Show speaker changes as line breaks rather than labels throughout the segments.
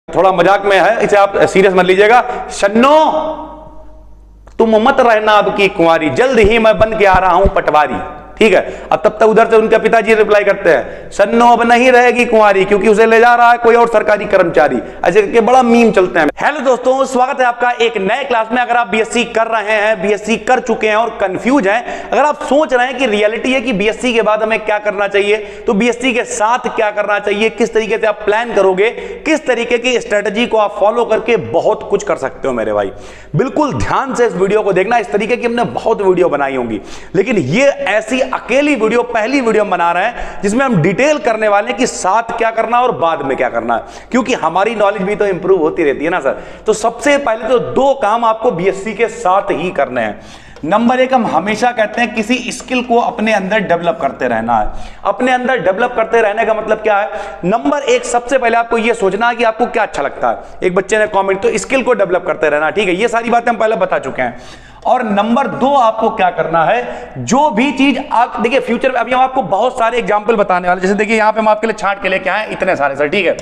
थोड़ा मजाक में है, इसे आप सीरियस मत लीजिएगा। शन्नो तुम मत रहना अब की कुंवारी, जल्द ही मैं बन के आ रहा हूं पटवारी। ठीक है। अब तब तक उधर से उनके पिताजी रिप्लाई करते हैं, शन्नो अब नहीं रहेगी कुंवारी क्योंकि उसे ले जा रहा है कोई और सरकारी कर्मचारी। ऐसे करके बड़ा मीम चलते हैं। हेलो दोस्तों, स्वागत है आपका एक नए क्लास में। अगर आप बीएससी कर रहे हैं, बीएससी कर चुके हैं और कंफ्यूज हैं, अगर आप सोच रहे हैं कि रियलिटी है कि बीएससी के बाद हमें क्या करना चाहिए, तो बीएससी के साथ क्या करना चाहिए, किस तरीके से आप प्लान करोगे, किस तरीके की स्ट्रेटजी को आप फॉलो करके बहुत कुछ कर सकते हो मेरे भाई, बिल्कुल ध्यान से इस वीडियो को देखना। इस तरीके की हमने बहुत वीडियो बनाई होंगी, लेकिन ये ऐसी अकेली वीडियो, पहली वीडियो हम बना रहे हैं जिसमें हम डिटेल करने वाले हैं कि साथ क्या करना और बाद में क्या करना है, क्योंकि हमारी नॉलेज भी तो इंप्रूव होती रहती है ना सर। तो सबसे पहले तो दो काम आपको बीएससी के साथ ही करने हैं। नंबर एक, हम हमेशा कहते हैं किसी स्किल को अपने अंदर डेवलप करते रहना है। अपने अंदर डेवलप करते रहने का मतलब क्या है? नंबर एक, सबसे पहले आपको यह सोचना है कि आपको क्या अच्छा लगता है। एक बच्चे ने कमेंट, तो स्किल को डेवलप करते रहना। ठीक है, ये सारी बातें हम पहले बता चुके हैं। और नंबर दो, आपको क्या करना है, जो भी चीज आप देखिए फ्यूचर में, अभी हम आपको बहुत सारे एग्जांपल बताने वाले, जैसे देखिए यहां पे हम आपके लिए छांट के लेके आए इतने सारे सर। ठीक है,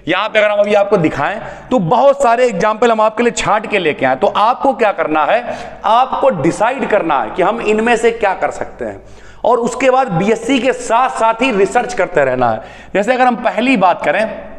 यहां पे अगर हम अभी आपको दिखाएं तो बहुत सारे एग्जाम्पल हम आपके लिए छांट के लेके आए। तो आपको क्या करना है, आपको डिसाइड करना है कि हम इनमें से क्या कर सकते हैं, और उसके बाद बीएससी के साथ साथ ही रिसर्च करते रहना है। जैसे अगर हम पहली बात करें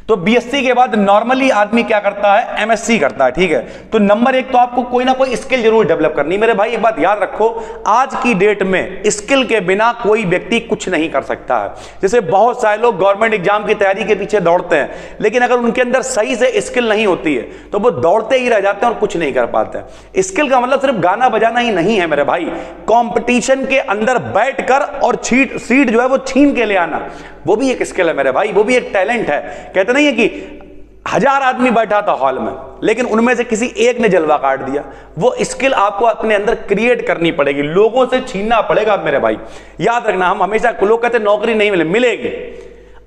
तो बीएससी के बाद नॉर्मली आदमी क्या करता है, एमएससी करता है। ठीक है, तो नंबर एक, तो आपको कोई ना कोई स्किल जरूर डेवलप करनी। मेरे भाई एक बात याद रखो, आज की डेट में स्किल के बिना कोई व्यक्ति कुछ नहीं कर सकता है। जैसे बहुत सारे लोग गवर्नमेंट एग्जाम की तैयारी के पीछे दौड़ते हैं, लेकिन अगर उनके अंदर सही से स्किल नहीं होती है तो वो दौड़ते ही रह जाते हैं और कुछ नहीं कर पाते हैं। स्किल का मतलब सिर्फ गाना बजाना ही नहीं है मेरे भाई, कॉम्पिटिशन के अंदर बैठकर और सीट जो है वो छीन के ले आना, वो भी एक स्किल है मेरे भाई, वो भी एक टैलेंट है। कहते नहीं है कि 1000 आदमी बैठा था हॉल में, लेकिन उनमें से किसी एक ने जलवा काट दिया। वो स्किल आपको अपने अंदर क्रिएट करनी पड़ेगी, लोगों से छीनना पड़ेगा मेरे भाई। याद रखना, हम हमेशा, लोग कहते हैं नौकरी नहीं मिलेगी,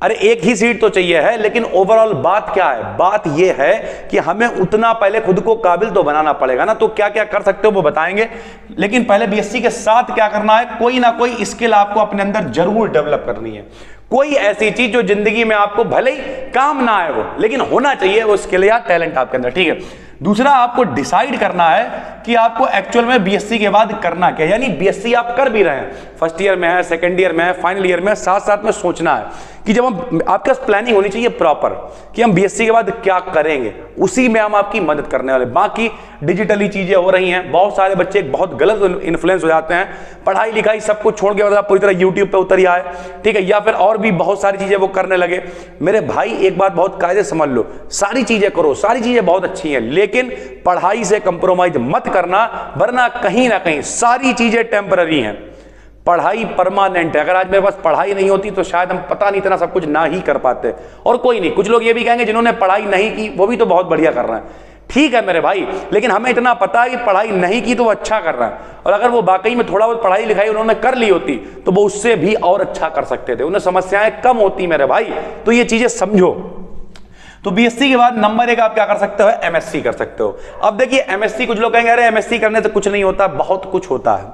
अरे एक ही सीट तो चाहिए है, लेकिन ओवरऑल बात क्या है, बात यह है कि हमें उतना पहले खुद को काबिल तो बनाना पड़ेगा ना। तो क्या क्या कर सकते हो वो बताएंगे, लेकिन पहले बीएससी के साथ क्या करना है, कोई ना कोई स्किल आपको अपने अंदर जरूर डेवलप करनी है। कोई ऐसी चीज जो जिंदगी में आपको भले ही काम ना आए वो, लेकिन होना चाहिए वो स्किल या टैलेंट आपके अंदर। ठीक है, दूसरा, आपको डिसाइड करना है कि आपको एक्चुअल में बीएससी के बाद करना क्या है। यानी बीएससी आप कर भी रहे हैं, फर्स्ट ईयर में है, सेकंड ईयर में है, फाइनल ईयर में है, साथ साथ में सोचना है कि जब हम, आपके पास प्लानिंग होनी चाहिए प्रॉपर कि हम बीएससी के बाद क्या करेंगे, उसी में हम आपकी मदद करने वाले। बाकी डिजिटली चीजें हो रही हैं, बहुत सारे बच्चे बहुत गलत इन्फ्लुएंस हो जाते हैं, पढ़ाई लिखाई सब कुछ छोड़ के मतलब पूरी तरह यूट्यूब पे उतर आए। ठीक है, या फिर और भी बहुत सारी चीजें वो करने लगे। मेरे भाई एक बात बहुत कायदे समझ लो, सारी चीजें करो, सारी चीजें बहुत अच्छी हैं, लेकिन पढ़ाई से कंप्रोमाइज मत करना, वरना कहीं ना कहीं सारी चीजें टेम्पररी हैं, पढ़ाई परमानेंट है। अगर आज मेरे पास पढ़ाई नहीं होती तो शायद हम पता नहीं इतना सब कुछ ना ही कर पाते। और कोई नहीं, कुछ लोग ये भी कहेंगे जिन्होंने पढ़ाई नहीं की वो भी तो बहुत बढ़िया कर रहे हैं। ठीक है मेरे भाई, लेकिन हमें इतना पता है कि पढ़ाई नहीं की तो वो अच्छा कर रहा है, और अगर वो वाकई में थोड़ा बहुत पढ़ाई लिखाई उन्होंने कर ली होती तो वो उससे भी और अच्छा कर सकते थे, उन्हें समस्याएं कम होती मेरे भाई। तो ये चीजें समझो। तो बीएससी के बाद नंबर एक, आप क्या कर सकते हो, एमएससी कर सकते हो। अब देखिए एमएससी, कुछ लोग कहेंगे अरे एमएससी करने से कुछ नहीं होता, बहुत कुछ होता है,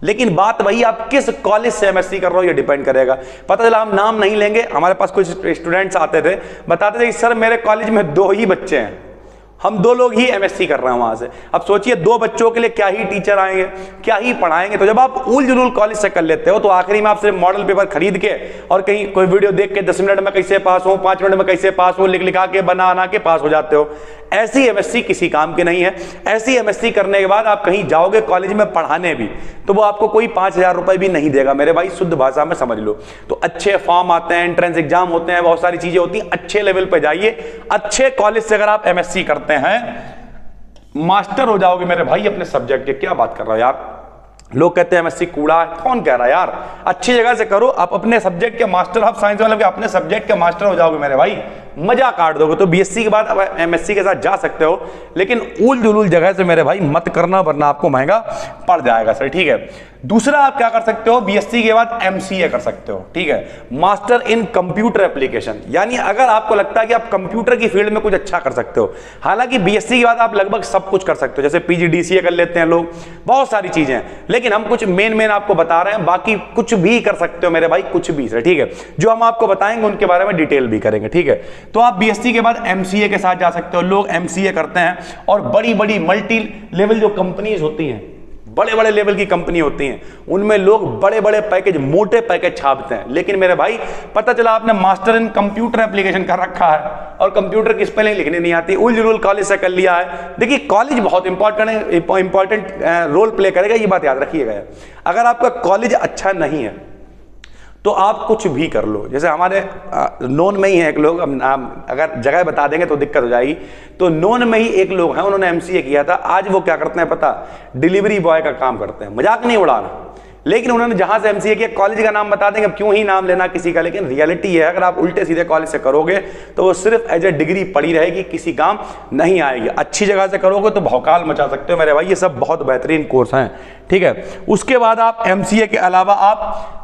लेकिन बात वही, आप किस कॉलेज से एमएससी कर रहे हो ये डिपेंड करेगा। पता चला, हम नाम नहीं लेंगे, हमारे पास कुछ स्टूडेंट्स आते थे, बताते थे कि सर मेरे कॉलेज में 2 ही बच्चे हैं, हम 2 लोग ही एमएससी कर रहे हैं वहां से। अब सोचिए 2 बच्चों के लिए क्या ही टीचर आएंगे, क्या ही पढ़ाएंगे। तो जब आप उल जुलूल कॉलेज से कर लेते हो तो आखिरी में आप सिर्फ मॉडल पेपर खरीद के और कहीं कोई वीडियो देख के 10 मिनट में कैसे पास हो, 5 मिनट में कैसे पास हो, लिख लिखा के बना के पास हो जाते हो। ऐसी एमएससी किसी काम की नहीं है। ऐसी एमएससी करने के बाद आप कहीं जाओगे कॉलेज में पढ़ाने भी, तो वो आपको कोई 5000 रुपए भी नहीं देगा मेरे भाई, शुद्ध भाषा में समझ लो। तो अच्छे फॉर्म आते हैं, एंट्रेंस एग्जाम होते हैं, बहुत सारी चीजें होती हैं, अच्छे लेवल पे जाइए। अच्छे कॉलेज से अगर आप एमएससी करते हैं, मास्टर हो जाओगे मेरे भाई अपने सब्जेक्ट के। क्या बात कर रहा हो यार, लोग कहते हैं एमएससी कूड़ा, कौन कह रहा है यार, अच्छी जगह से करो, आप अपने सब्जेक्ट के मास्टर, आप साइंस वाले के अपने सब्जेक्ट के मास्टर हो जाओगे मेरे भाई, मजा काट दोगे। तो बीएससी के बाद अब एमएससी के साथ जा सकते हो, लेकिन उल जुलूल जगह से मेरे भाई मत करना, वरना आपको महंगा पड़ जाएगा सर। ठीक है, दूसरा आप क्या कर सकते हो, बीएससी के बाद एमसीए कर सकते हो, ठीक है, मास्टर इन कंप्यूटर एप्लीकेशन। यानी अगर आपको लगता है कि आप कंप्यूटर की फील्ड में कुछ अच्छा कर सकते हो, हालांकि बीएससी के बाद आप लगभग सब कुछ कर सकते हो, जैसे पीजीडीसीए कर लेते हैं लोग, बहुत सारी चीजें हैं, लेकिन हम कुछ मेन आपको बता रहे हैं, बाकी कुछ भी कर सकते हो मेरे भाई, कुछ भी, ठीक है, जो हम आपको बताएंगे उनके बारे में डिटेल भी करेंगे, ठीक है। तो आप बीएससी के बाद एमसीए के साथ जा सकते हो, लोग एमसीए करते हैं और बड़ी बड़ी मल्टी लेवल जो कंपनीज होती हैं, बड़े बड़े लेवल की कंपनी होती हैं, उनमें लोग बड़े बड़े पैकेज, मोटे पैकेज छापते हैं। लेकिन मेरे भाई पता चला आपने मास्टर इन कंप्यूटर एप्लीकेशन कर रखा है और कंप्यूटर की स्पेलिंग लिखनी नहीं आती, उल कॉलेज से कर लिया है। देखिए कॉलेज बहुत इंपॉर्टेंट रोल प्ले करेगा, ये बात याद रखिएगा। अगर आपका कॉलेज अच्छा नहीं है तो आप कुछ भी कर लो। जैसे हमारे नोन में ही है एक लोग, अगर जगह बता देंगे तो दिक्कत हो जाएगी, तो नोन में ही एक लोग हैं, उन्होंने एमसीए किया था, आज वो क्या करते हैं पता, डिलीवरी बॉय का काम करते हैं। मजाक नहीं उड़ाना, लेकिन उन्होंने जहां से एमसीए किया, कॉलेज का नाम बता देंगे, क्यों ही नाम लेना किसी का, लेकिन रियलिटी है अगर आप उल्टे सीधे कॉलेज से करोगे तो वो सिर्फ एज ए डिग्री पड़ी रहेगी, किसी काम नहीं आएगी। अच्छी जगह से करोगे तो भौकाल मचा सकते हो मेरे भाई, ये सब बहुत बेहतरीन कोर्स हैं, ठीक है। उसके बाद आप एमसीए के अलावा आप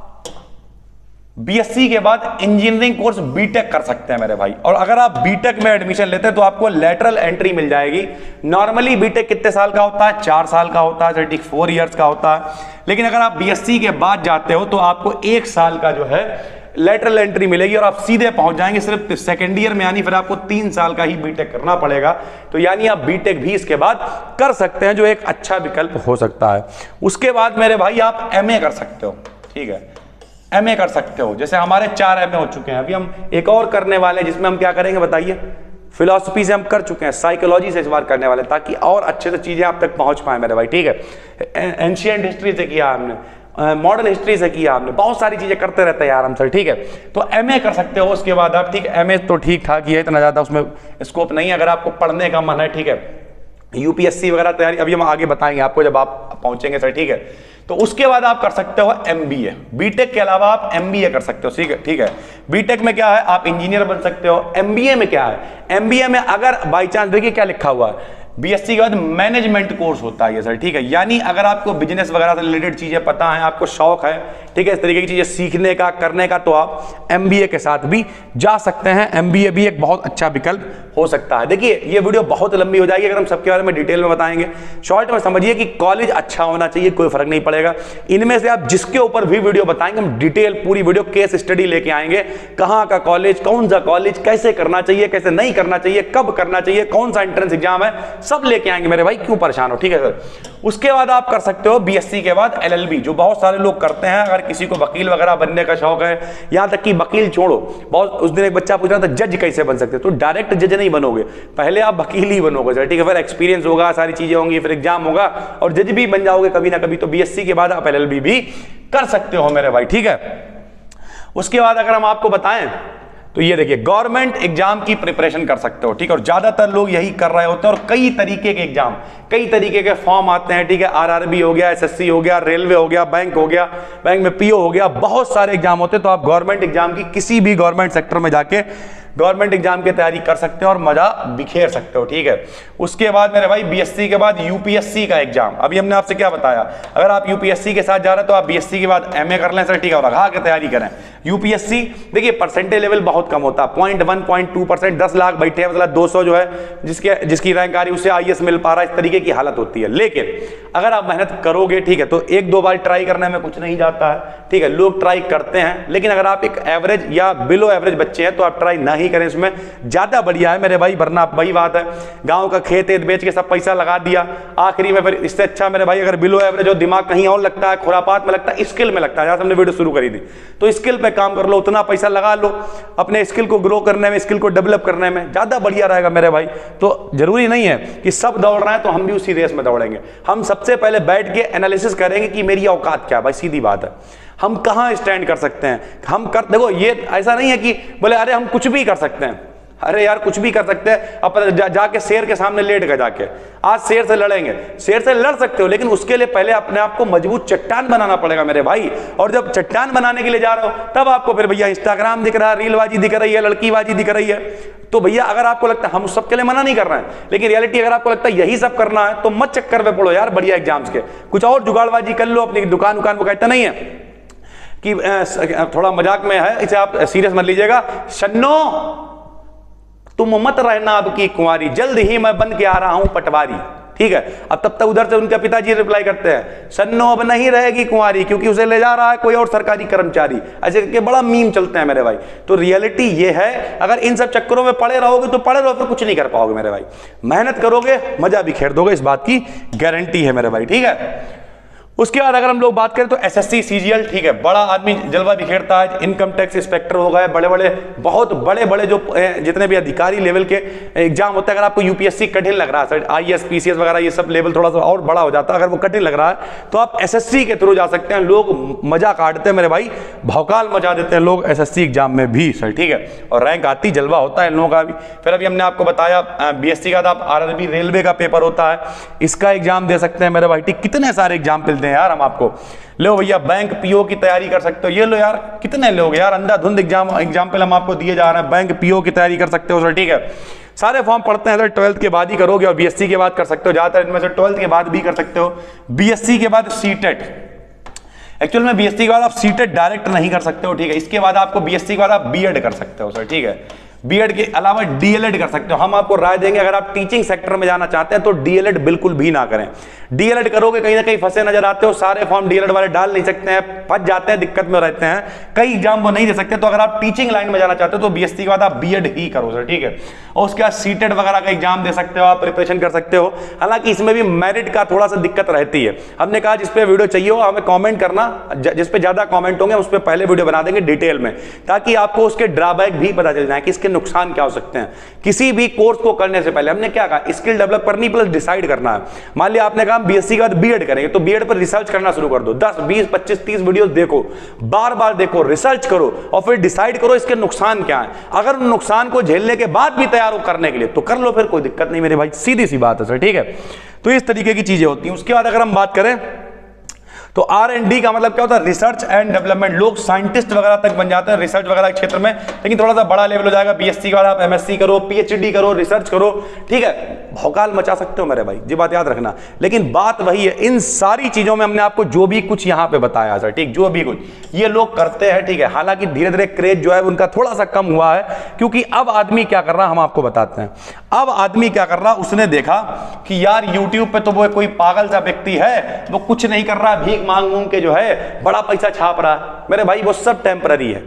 बीएससी के बाद इंजीनियरिंग कोर्स बीटेक कर सकते हैं मेरे भाई। और अगर आप बीटेक में एडमिशन लेते हैं तो आपको लेटरल एंट्री मिल जाएगी। नॉर्मली बीटेक कितने साल का होता है, 4 साल का होता है, 4 इयर्स का होता है, लेकिन अगर आप बीएससी के बाद जाते हो तो आपको 1 साल का जो है लेटरल एंट्री मिलेगी और आप सीधे पहुंच जाएंगे सिर्फ सेकेंड ईयर में, यानी फिर आपको 3 साल का ही बीटेक करना पड़ेगा। तो यानी आप बीटेक भी इसके बाद कर सकते हैं, जो एक अच्छा विकल्प हो सकता है। उसके बाद मेरे भाई आप एमए कर सकते हो, ठीक है, एमए कर सकते हो। जैसे हमारे 4 एमए हो चुके हैं, अभी हम एक और करने वाले हैं जिसमें हम क्या करेंगे बताइए, फिलॉसफी से हम कर चुके हैं, साइकोलॉजी से इस बार करने वाले, ताकि और अच्छे से चीजें आप तक पहुंच पाए मेरे भाई, ठीक है। एंशिएंट हिस्ट्री से किया हमने, मॉडर्न हिस्ट्री से किया हमने, बहुत सारी चीजें करते रहते हैं यार हम सर, ठीक है। तो एमए कर सकते हो उसके बाद आप, ठीक है। एमए तो ठीक ठाक ही है, इतना ज्यादा उसमें स्कोप नहीं है, अगर आपको पढ़ने का मन है, ठीक है, यूपीएससी वगैरह तैयारी अभी हम आगे बताएंगे आपको जब आप पहुंचेंगे सर, ठीक है। तो उसके बाद आप कर सकते हो एमबीए, बीटेक के अलावा आप एमबीए कर सकते हो, ठीक है, ठीक है। बीटेक में क्या है, आप इंजीनियर बन सकते हो। एमबीए में क्या है, एमबीए में अगर बाई चांस, देखिए क्या लिखा हुआ है, बीएससी के बाद मैनेजमेंट कोर्स होता है ये सर, ठीक है। यानी अगर आपको बिजनेस वगैरह से रिलेटेड चीजें पता है, आपको शौक है, ठीक है, इस तरीके की चीजें सीखने का, करने का, तो आप एमबीए के साथ भी जा सकते हैं। एमबीए भी एक बहुत अच्छा विकल्प हो सकता है। देखिए ये वीडियो बहुत लंबी हो जाएगी अगर हम सबके बारे में डिटेल में बताएंगे। शॉर्ट में समझिए कि कॉलेज अच्छा होना चाहिए, कोई फर्क नहीं पड़ेगा। इनमें से आप जिसके ऊपर भी वीडियो बताएंगे, हम डिटेल पूरी वीडियो केस स्टडी लेके आएंगे, कहां का कॉलेज, कौन सा कॉलेज, कैसे करना चाहिए, कैसे नहीं करना चाहिए, कब करना चाहिए, कौन सा एंट्रेंस एग्जाम है, सब लेके आएंगे मेरे भाई, क्यों परेशान हो, ठीक है सर। उसके बाद आप कर सकते हो बीएससी के बाद एलएलबी, जो बहुत सारे लोग करते हैं। अगर किसी को वकील वगैरह बनने का शौक है, यहां तक कि वकील छोड़ो, बहुत उस दिन एक बच्चा पूछ रहा था जज कैसे बन सकते, तो डायरेक्ट जज नहीं बनोगे, पहले आप वकील ही बनोगे सर, ठीक है। फिर एक्सपीरियंस होगा, सारी चीजें होंगी, फिर एग्जाम होगा और जज भी बन जाओगे कभी ना कभी। तो बीएससी के बाद आप एलएलबी भी कर सकते हो मेरे भाई, ठीक है। उसके बाद अगर हम आपको बताएं तो ये देखिए, गवर्नमेंट एग्जाम की प्रिपरेशन कर सकते हो, ठीक है। और ज्यादातर लोग यही कर रहे होते हैं, और कई तरीके के एग्जाम, कई तरीके के फॉर्म आते हैं, ठीक है। आरआरबी हो गया, एसएससी हो गया, रेलवे हो गया, बैंक हो गया, बैंक में पीओ हो गया, बहुत सारे एग्जाम होते हैं। तो आप गवर्नमेंट एग्जाम की किसी भी गवर्नमेंट सेक्टर में जाके गवर्नमेंट एग्जाम की तैयारी कर सकते हो और मजा बिखेर सकते हो, ठीक है। उसके बाद मेरे भाई बीएससी के बाद यूपीएससी का एग्जाम, अभी हमने आपसे क्या बताया, अगर आप यूपीएससी के साथ जा रहे हैं तो आप बीएससी के बाद एमए कर लें सर, ठीक है, और लगा के तैयारी करें। यूपीएससी देखिए परसेंटेज लेवल बहुत कम होता है, 0.1 0.2%, 10 लाख बैठे हैं, मतलब 200 जो है जिसकी रैंक आ रही है उसे आईएएस मिल पा रहा है, इस तरीके की हालत होती है। लेकिन अगर आप मेहनत करोगे, ठीक है, तो 1-2 बार ट्राई करने में कुछ नहीं जाता है, ठीक है। लोग ट्राई करते हैं, लेकिन अगर आप एक एवरेज या बिलो एवरेज बच्चे हैं तो आप ट्राई ना ही करें, इसमें ज्यादा बढ़िया है मेरे भाई। वरना वही बात है, गांव का खेत बेच के सब पैसा लगा दिया, आखिरी में फिर इससे अच्छा मेरे भाई अगर बिलो एवरेज हो, दिमाग कहीं और लगता है, खुरापात में लगता है, स्किल में लगता है, जहां हमने वीडियो शुरू करी थी, तो स्किल पे काम कर लो, उतना पैसा लगा लो अपने स्किल को ग्रो करने में, स्किल को डेवलप करने में, ज्यादा बढ़िया रहेगा मेरे भाई। तो जरूरी नहीं है कि सब दौड़ रहे हैं तो हम भी उसी रेस में दौड़ेंगे। हम सबसे पहले बैठ के एनालिसिस करेंगे कि मेरी औकात क्या है भाई, सीधी बात है, हम कहां स्टैंड कर सकते हैं, हम कर, देखो ये ऐसा नहीं है कि बोले अरे हम कुछ भी कर सकते हैं, अरे यार कुछ भी कर सकते हैं, अपन जाके शेर के सामने लेट गए, जाके आज शेर से लड़ेंगे, शेर से लड़ सकते हो, लेकिन उसके लिए पहले अपने आप को मजबूत चट्टान बनाना पड़ेगा मेरे भाई। और जब चट्टान बनाने के लिए जा रहे हो तब आपको फिर भैया इंस्टाग्राम दिख रहा है, रीलबाजी दिख रही है, लड़कीबाजी दिख रही है। तो भैया अगर आपको लगता है, हम उस सब के लिए मना नहीं कर रहे हैं, लेकिन रियलिटी अगर आपको लगता है यही सब करना है तो मत चक्कर में पड़ो यार बढ़िया एग्जाम्स के, कुछ और जुगाड़बाजी कर लो अपनी दुकान वो कहता नहीं है कि थोड़ा मजाक में है, इसे आप सीरियस मत लीजिएगा। शन्नो तुम मत रहना अब की कुंवारी, जल्द ही मैं बन के आ रहा हूं पटवारी, ठीक है। अब तब तक उधर से उनके पिताजी रिप्लाई करते हैं, शन्नो अब नहीं रहेगी कुंवारी, क्योंकि उसे ले जा रहा है कोई और सरकारी कर्मचारी। ऐसे करके बड़ा मीम चलते हैं मेरे भाई। तो रियलिटी ये है, अगर इन सब चक्करों में पड़े रहोगे तो पड़े रहो, फिर कुछ नहीं कर पाओगे मेरे भाई। मेहनत करोगे मजा भी खेर दोगे, इस बात की गारंटी है मेरे भाई, ठीक है। उसके बाद अगर हम लोग बात करें तो एसएससी सीजीएल, ठीक है, बड़ा आदमी जलवा बिखेरता है, इनकम टैक्स इंस्पेक्टर हो गए, बड़े बड़े बहुत बड़े बड़े जो जितने भी अधिकारी लेवल के एग्जाम होते हैं। अगर आपको यूपीएससी कठिन लग रहा है, आईएएस पीसीएस वगैरह ये सब लेवल थोड़ा सा और बड़ा हो जाता है, अगर वो कठिन लग रहा है तो आप एसएससी के थ्रू जा सकते हैं। लोग मजा काटते हैं मेरे भाई, भौकाल मचा देते हैं लोग एसएससी एग्जाम में भी सर, ठीक है, और रैंक आती, जलवा होता है इन लोगों का भी। फिर अभी हमने आपको बताया बीएससी का आप आरआरबी रेलवे का पेपर होता है, इसका एग्जाम दे सकते हैं मेरे भाई, ठीक। कितने सारे एग्जाम मिलते हैं यार हम आपको। लो भैया बैंक पीओ की तैयारी कर सकते हो, ये लो यार, कितने लोग यार अंधाधुंध एग्जाम्पल हम आपको दिए जा रहे हैं। बैंक पीओ की तैयारी कर सकते हो सर, ठीक है। सारे फॉर्म पढ़ते हैं सर, 12th के बाद ही करोगे, और बीएससी के बाद कर सकते हो, ज्यादातर इनमें से 12th के बाद भी कर सकते हो। बीएससी के बाद सीटेट, एक्चुअल में बीएससी के बाद आप सीटेट डायरेक्ट नहीं कर सकते हो, ठीक है। इसके बाद आपको बीएससी के बाद आप बीएड कर सकते हो सर, ठीक है। बीएड के अलावा डीएलएड कर सकते हो। हम आपको राय देंगे, अगर आप टीचिंग सेक्टर में जाना चाहते हैं तो डीएलएड बिल्कुल भी ना करें। डीएलएड करोगे कहीं ना कहीं फंसे नजर आते हो, सारे फॉर्म डीएलएड वाले डाल नहीं सकते हैं, फंस जाते हैं, दिक्कत में रहते हैं, कई एग्जाम वो नहीं दे सकते। तो अगर आप टीचिंग लाइन में जाना चाहते हो तो बीएससी के बाद आप बीएड ही करो सर, ठीक है। और उसके बाद सीटेट वगैरह का एग्जाम दे सकते हो, आप प्रिपरेशन कर सकते हो। हालांकि इसमें भी मेरिट का थोड़ा सा दिक्कत रहती है। हमने कहा जिस पे वीडियो चाहिए हो हमें कॉमेंट करना, जिस पे ज्यादा कॉमेंट होंगे उस पर पहले वीडियो बना देंगे डिटेल में, ताकि आपको उसके ड्रॉबैक भी पता चल जाए कि इसके नुकसान क्या हो सकते हैं। किसी भी कोर्स को करने से पहले हमने क्या कहा, स्किल डेवलप करनी प्लस डिसाइड करना है। मान लिया आपने कहा बीएससी के बाद बीएड करेंगे, तो बीएड पर रिसर्च करना शुरू कर दो, 10 20 25 30 वीडियोस देखो, बार बार देखो, रिसर्च करो, और फिर डिसाइड करो इसके नुकसान क्या है। अगर उन नुकसान को झेलने के बाद भी तैयार हो करने के लिए तो कर लो, फिर कोई दिक्कत नहीं मेरे भाई, सीधी सी बात है सर, ठीक है। तो इस तरीके की चीजें होती हैं। उसके बाद अगर हम बात करें तो R&D का मतलब क्या होता है, रिसर्च एंड डेवलपमेंट। लोग साइंटिस्ट वगैरह तक बन जाते हैं रिसर्च वगैरह के क्षेत्र में, लेकिन थोड़ा सा बड़ा लेवल हो जाएगा। बीएससी के बाद आप एमएससी करो, पीएचडी करो, रिसर्च करो, ठीक है, भौकाल मचा सकते हो मेरे भाई, ये बात याद रखना। लेकिन बात वही है, इन सारी चीजों में हमने आपको जो भी कुछ यहाँ पे बताया सर, ठीक, जो भी कुछ ये लोग करते हैं, ठीक है। हालांकि धीरे धीरे क्रेज जो है उनका थोड़ा सा कम हुआ है, क्योंकि अब आदमी क्या कर रहा है हम आपको बताते हैं। अब आदमी क्या कर रहा, उसने देखा कि यार यूट्यूब पे तो वो कोई पागल सा व्यक्ति है, वो कुछ नहीं कर रहा, भीख मांग के जो है बड़ा पैसा छाप रहा है। मेरे भाई वो सब टेम्पररी है,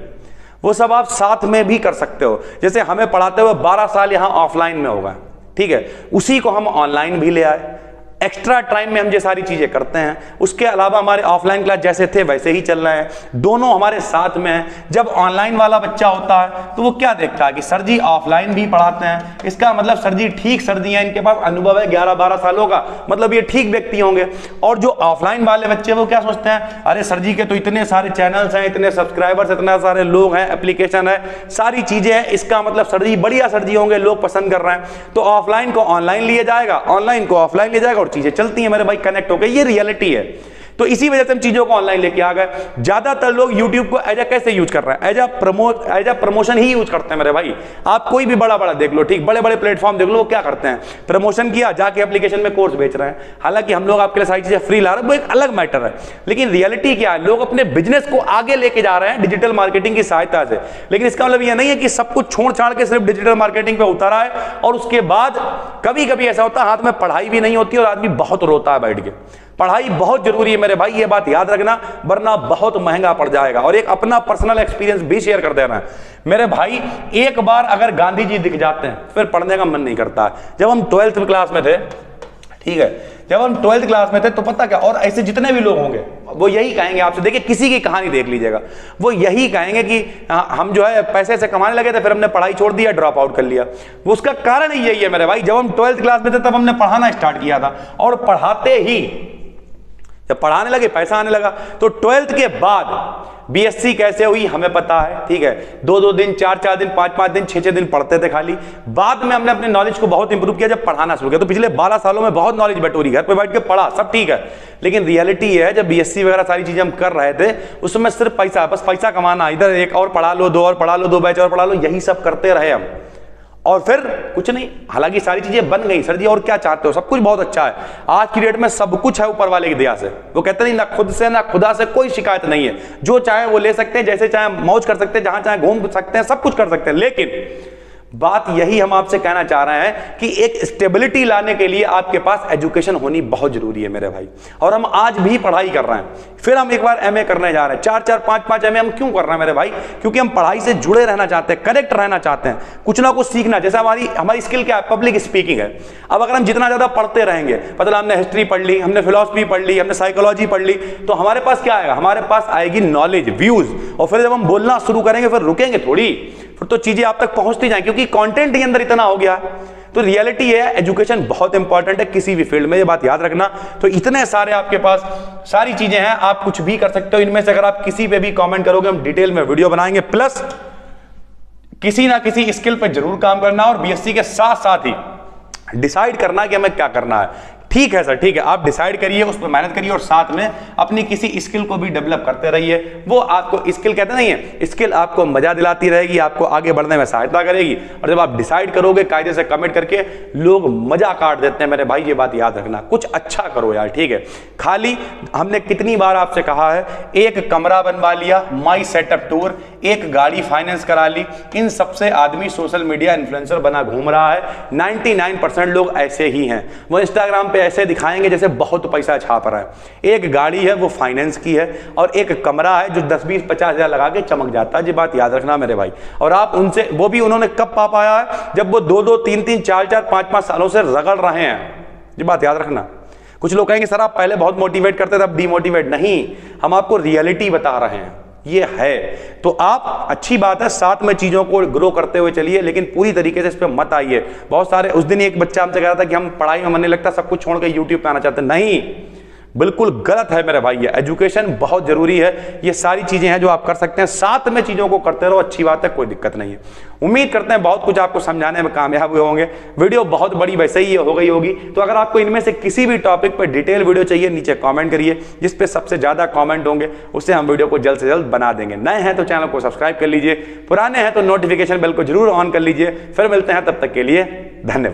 वो सब आप साथ में भी कर सकते हो। जैसे हमें पढ़ाते हुए 12 साल यहां ऑफलाइन में होगा, ठीक है, उसी को हम ऑनलाइन भी ले आए। एक्स्ट्रा टाइम में हम ये सारी चीजें करते हैं। उसके अलावा हमारे ऑफलाइन क्लास जैसे थे वैसे ही चल रहे हैं, दोनों हमारे साथ में हैं। जब ऑनलाइन वाला बच्चा होता है तो वो क्या देखता है कि सर जी ऑफलाइन भी पढ़ाते हैं, इसका मतलब सर जी ठीक सर जी हैं, इनके पास अनुभव है 11-12 सालों का, मतलब ये ठीक व्यक्ति होंगे। और जो ऑफलाइन वाले बच्चे वो क्या सोचते हैं, अरे सर जी के तो इतने सारे चैनल्स हैं, इतने सब्सक्राइबर्स, इतने सारे लोग हैं, एप्लीकेशन है, सारी चीजें हैं, इसका मतलब सर जी बढ़िया सर जी होंगे, लोग पसंद कर रहे हैं। तो ऑफलाइन को ऑनलाइन लिया जाएगा, ऑनलाइन को ऑफलाइन लिया जाएगा, चीजें चलती हैं मेरे भाई, कनेक्ट हो गए, ये रियलिटी है। तो इसी वजह से हम चीजों को ऑनलाइन लेके आ गए। ज्यादातर लोग YouTube को एज कैसे यूज कर रहे हैं, एज अ प्रमोशन ही यूज करते हैं मेरे भाई। आप कोई भी बड़ा बड़ा देख लो, ठीक, बड़े बड़े प्लेटफॉर्म देख लो, वो क्या करते हैं, प्रमोशन किया, जाके एप्लीकेशन में कोर्स बेच रहे हैं। हालांकि हम लोग आपके लिए सारी चीजें फ्री ला रहे हैं, वो एक अलग मैटर है, लेकिन रियलिटी क्या है, लोग अपने बिजनेस को आगे लेके जा रहे हैं डिजिटल मार्केटिंग की सहायता से। लेकिन इसका मतलब यह नहीं है कि सब कुछ छोड़ छाड़ के सिर्फ डिजिटल मार्केटिंग पे उतारा है, और उसके बाद कभी कभी ऐसा होता है हाथ में पढ़ाई भी नहीं होती और आदमी बहुत रोता है बैठ के। पढ़ाई बहुत जरूरी है मेरे भाई, ये बात याद रखना, वरना बहुत महंगा पड़ जाएगा। और एक अपना पर्सनल एक्सपीरियंस भी शेयर कर देना है मेरे भाई। एक बार अगर गांधी जी दिख जाते हैं फिर पढ़ने का मन नहीं करता। जब हम 12th क्लास में थे, ठीक है, जब हम 12th क्लास में थे तो पता क्या, और ऐसे जितने भी लोग होंगे वो यही कहेंगे आपसे, देखिए किसी की कहानी देख लीजिएगा, वो यही कहेंगे कि हम जो है पैसे से कमाने लगे थे, फिर हमने पढ़ाई छोड़ दिया, ड्रॉप आउट कर लिया। वो उसका कारण ही यही है मेरे भाई। जब हम 12th क्लास में थे तब हमने पढ़ाना स्टार्ट किया था, और पढ़ाते ही जब पढ़ाने लगे पैसा आने लगा। तो 12th के बाद बीएससी कैसे हुई हमें पता है, ठीक है। 2-2 दिन, 4-4 दिन, 5-5 दिन, 6-6 दिन पढ़ते थे खाली। बाद में हमने अपने नॉलेज को बहुत इंप्रूव किया जब पढ़ाना शुरू किया। तो पिछले 12 सालों में बहुत नॉलेज बटोरी, घर पे बैठ के पढ़ा, सब ठीक है। लेकिन रियलिटी ये है, जब बीएससी वगैरह सारी चीजें हम कर रहे थे उस समय सिर्फ पैसा, बस पैसा कमाना, इधर एक और पढ़ा लो, 2 और पढ़ा लो, 2 बैच और पढ़ा लो, यही सब करते रहे हम, और फिर कुछ नहीं। हालांकि सारी चीजें बन गई, सर जी और क्या चाहते हो, सब कुछ बहुत अच्छा है। आज की डेट में सब कुछ है ऊपर वाले की दया से। वो कहते नहीं, ना खुद से ना खुदा से कोई शिकायत नहीं है। जो चाहे वो ले सकते हैं, जैसे चाहे मौज कर सकते हैं, जहां चाहे घूम सकते हैं, सब कुछ कर सकते हैं। लेकिन बात यही हम आपसे कहना चाह रहे हैं कि एक स्टेबिलिटी लाने के लिए आपके पास एजुकेशन होनी बहुत जरूरी है मेरे भाई। और हम आज भी पढ़ाई कर रहे हैं, फिर हम एक बार एमए करने जा रहे हैं। 4-4, 5-5 एमए हम क्यों कर रहे हैं मेरे भाई? क्योंकि हम पढ़ाई से जुड़े रहना चाहते हैं, कनेक्ट रहना चाहते हैं, कुछ ना कुछ सीखना। जैसे हमारी स्किल क्या है? पब्लिक स्पीकिंग है। अब अगर हम जितना ज्यादा पढ़ते रहेंगे, मतलब हमने हिस्ट्री पढ़ ली, हमने फिलॉसफी पढ़ ली, हमने साइकोलॉजी पढ़ ली, तो हमारे पास क्या आएगा? हमारे पास आएगी नॉलेज, व्यूज। और फिर जब हम बोलना शुरू करेंगे फिर रुकेंगे थोड़ी, फिर तो चीजें आप तक पहुंचती जाएं, क्योंकि कंटेंट ही अंदर इतना हो गया। तो रियलिटी है, एजुकेशन बहुत इंपॉर्टेंट है किसी भी फील्ड में, ये बात याद रखना। तो इतने सारे आपके पास सारी चीजें हैं, आप कुछ भी कर सकते हो इनमें से। अगर आप किसी पे भी कमेंट करोगे, हम डिटेल में वीडियो बनाएंगे। प्लस किसी ना किसी स्किल पे जरूर काम करना, और बीएससी के साथ साथ ही डिसाइड करना कि हमें क्या करना है। ठीक है सर, ठीक है, आप डिसाइड करिए, उस पर मेहनत करिए, और साथ में अपनी किसी स्किल को भी डेवलप करते रहिए। वो आपको स्किल कहते नहीं है, स्किल आपको मजा दिलाती रहेगी, आपको आगे बढ़ने में सहायता करेगी। और जब आप डिसाइड करोगे कायदे से कमेंट करके, लोग मजा काट देते हैं मेरे भाई, ये बात याद रखना। कुछ अच्छा करो यार, ठीक है। खाली हमने कितनी बार आपसे कहा है, एक कमरा बनवा लिया, माई सेटअप टूर, एक गाड़ी फाइनेंस करा ली, इन सबसे आदमी सोशल मीडिया इन्फ्लुएंसर बना घूम रहा है। 99% लोग ऐसे ही हैं। वो इंस्टाग्राम पे ऐसे दिखाएंगे जैसे बहुत पैसा छाप रहा है। एक गाड़ी है वो फाइनेंस की है, और एक कमरा है जो 10, 20, 50 हजार लगा के चमक जाता है। ये बात याद रखना मेरे भाई। और आप उनसे, वो भी उन्होंने कब पा पाया है? जब वो 2-2, 3-3, 4-4, 5-5 सालों से रगड़ रहे हैं। ये बात याद रखना। कुछ लोग कहेंगे सर आप पहले बहुत मोटिवेट करते थे, अब डिमोटिवेट। नहीं, हम आपको रियलिटी बता रहे हैं, ये है। तो आप, अच्छी बात है, साथ में चीजों को ग्रो करते हुए चलिए, लेकिन पूरी तरीके से इस पे मत आइए। बहुत सारे, उस दिन एक बच्चा हमसे कह रहा था कि हम पढ़ाई में मन नहीं लगता, सब कुछ छोड़ के यूट्यूब पे आना चाहते हैं। नहीं, बिल्कुल गलत है मेरे भाई। ये एजुकेशन बहुत जरूरी है। ये सारी चीजें हैं जो आप कर सकते हैं, साथ में चीजों को करते रहो, अच्छी बात है, कोई दिक्कत नहीं है। उम्मीद करते हैं बहुत कुछ आपको समझाने में कामयाब हुए होंगे। वीडियो बहुत बड़ी वैसे ही हो गई होगी, तो अगर आपको इनमें से किसी भी टॉपिक पर डिटेल वीडियो चाहिए, नीचे कमेंट करिए। जिस पे सबसे ज्यादा कमेंट होंगे उससे हम वीडियो को जल्द से जल्द बना देंगे। नए हैं तो चैनल को सब्सक्राइब कर लीजिए, पुराने हैं तो नोटिफिकेशन बेल को जरूर ऑन कर लीजिए। फिर मिलते हैं, तब तक के लिए धन्यवाद।